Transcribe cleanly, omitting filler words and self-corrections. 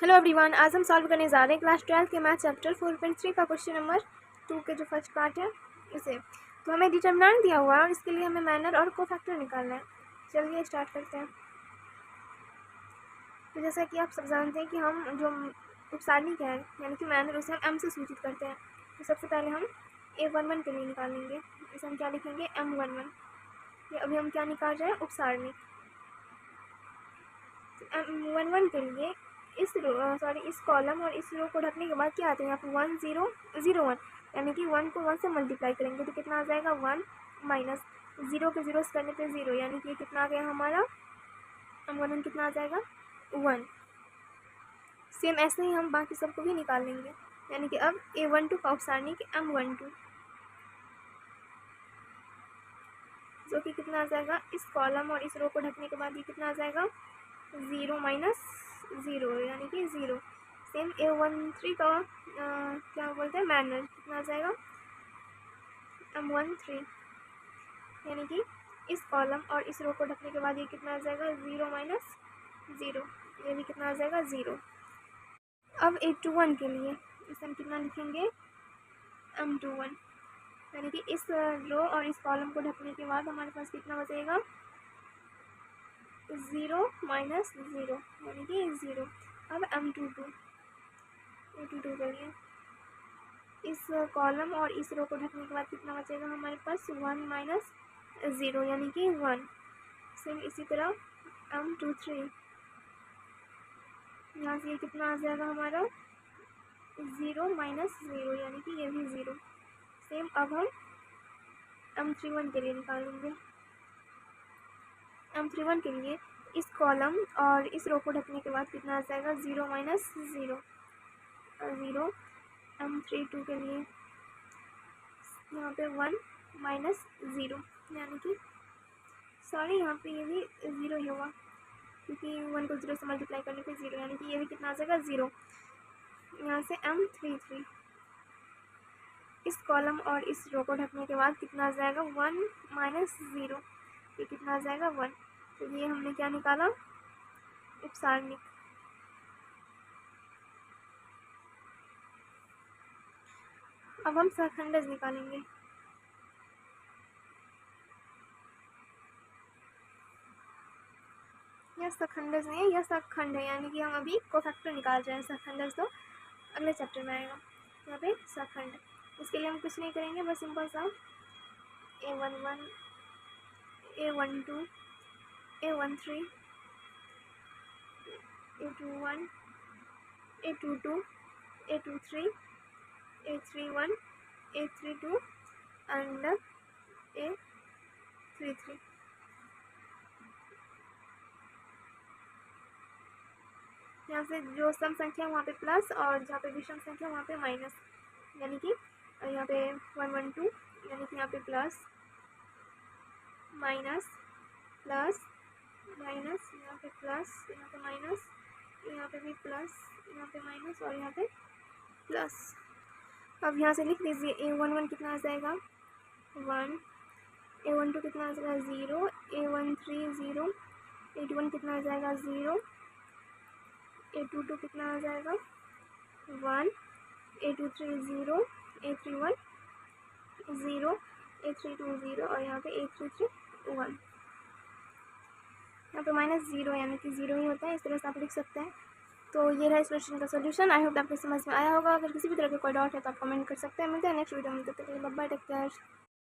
Hello everyone, आज हम solve करने जा रहे हैं क्लास 12 के मैथ चैप्टर 4.3 का क्वेश्चन नंबर 2 के जो फर्स्ट पार्ट है इसे। तो हमें डिटरमिनेंट दिया हुआ है और इसके लिए हमें मैनर और कोफैक्टर निकालना है। चलिए स्टार्ट करते हैं। तो जैसा कि आप सब जानते हैं कि हम जो उपसारणिक है यानी कि मैनर उसे हम एम से सूचित करते हैं। तो सबसे पहले हम A11 के लिए निकालेंगे। इसे हम क्या लिखेंगे, M11। ये अभी हम क्या निकाल रहे हैं, उपसारणिक। M11 के लिए इस कॉलम और इस रो को ढकने के बाद क्या आते हैं, यहाँ पे 1 0 0 1, यानी कि 1 को 1 से मल्टीप्लाई करेंगे तो कितना आ जाएगा 1 माइनस 0 के 0 करने पे 0, यानी कि कितना आ गया हमारा M11 कितना आ जाएगा 1। सेम ऐसे ही हम बाकी सबको भी निकाल लेंगे, यानी कि अब A12 का उपसारणिक M12 जो कि कितना आ जाएगा, इस कॉलम और इस रो को ढकने के बाद ये कितना आ जाएगा 0 माइनस 0, यानी कि 0। सेम A13 का क्या बोलते हैं, मैनर कितना आ जाएगा M13, यानी कि इस कॉलम और इस रो को ढकने के बाद ये कितना आ जाएगा 0 माइनस 0, ये भी कितना आ जाएगा 0। अब A21 के लिए इसे हम कितना लिखेंगे M21, यानी कि इस रो और इस कॉलम को ढकने के बाद हमारे पास कितना बचेगा 0 माइनस 0, यानी कि 0। अब A22 के लिए इस कॉलम और इस रो को ढकने के बाद कितना बचेगा हमारे पास 1 माइनस 0, यानी कि 1। सेम इसी तरह M23, यहाँ से ये कितना आ जाएगा हमारा 0 माइनस 0, यानी कि ये भी 0। सेम अब हम M31 के लिए निकालेंगे। M31 के लिए इस कॉलम और इस रो को ढकने के बाद कितना आ जाएगा 0 माइनस 0 0। M32 के लिए यहाँ पे 1 माइनस 0, यानी कि यहाँ पे ये भी 0 ही होगा क्योंकि 1 को 0 से मल्टीप्लाई करने पे 0, यानी कि ये भी कितना आ जाएगा 0। यहाँ से M33 इस कॉलम और इस रो को ढकने के बाद कितना आ जाएगा 1 माइनस 0, ये कितना आ जाएगा 1। तो ये हमने क्या निकाला, उपसारणिक। अब हम सहखंडज निकालेंगे। यह सहखंडज नहीं है, यह सहखंड है, यानी कि हम अभी कोफैक्टर निकाल रहे हैं। सहखंडज तो अगले चैप्टर में आएगा। यहाँ पे सहखंड, इसके लिए हम कुछ नहीं करेंगे, बस सिंपल सा A11 A12 A13 A21 A22 A23 A31 A32 and A33। यहाँ से जो सम संख्या वहाँ पे प्लस और जहाँ पे विषम संख्या वहाँ पे माइनस, यानी कि यहाँ पे 112, यानी कि यहाँ पे प्लस माइनस प्लस माइनस, यहाँ पे प्लस, यहाँ पे माइनस, यहाँ पे भी प्लस, यहाँ पे माइनस और यहाँ पे प्लस। अब यहाँ से लिख लीजिए A11 कितना आ जाएगा 1, A12 कितना आ जाएगा 0, A13 0, A21 कितना आ जाएगा 0, A22 कितना आ जाएगा 1, A23 0, A31 0, A32 0 और यहाँ पे A33 1। यहाँ पे माइनस 0, यानी कि 0 ही होता है, इस तरह से आप लिख सकते हैं। तो ये रहा इस क्वेश्चन का सोल्यूशन। आई होप आपको समझ में आया होगा। अगर किसी भी तरह का कोई डाउट है तो आप कमेंट कर सकते हैं। मिलते हैं नेक्स्ट वीडियो में, तब तक के लिए बाय बाय, टेक केयर।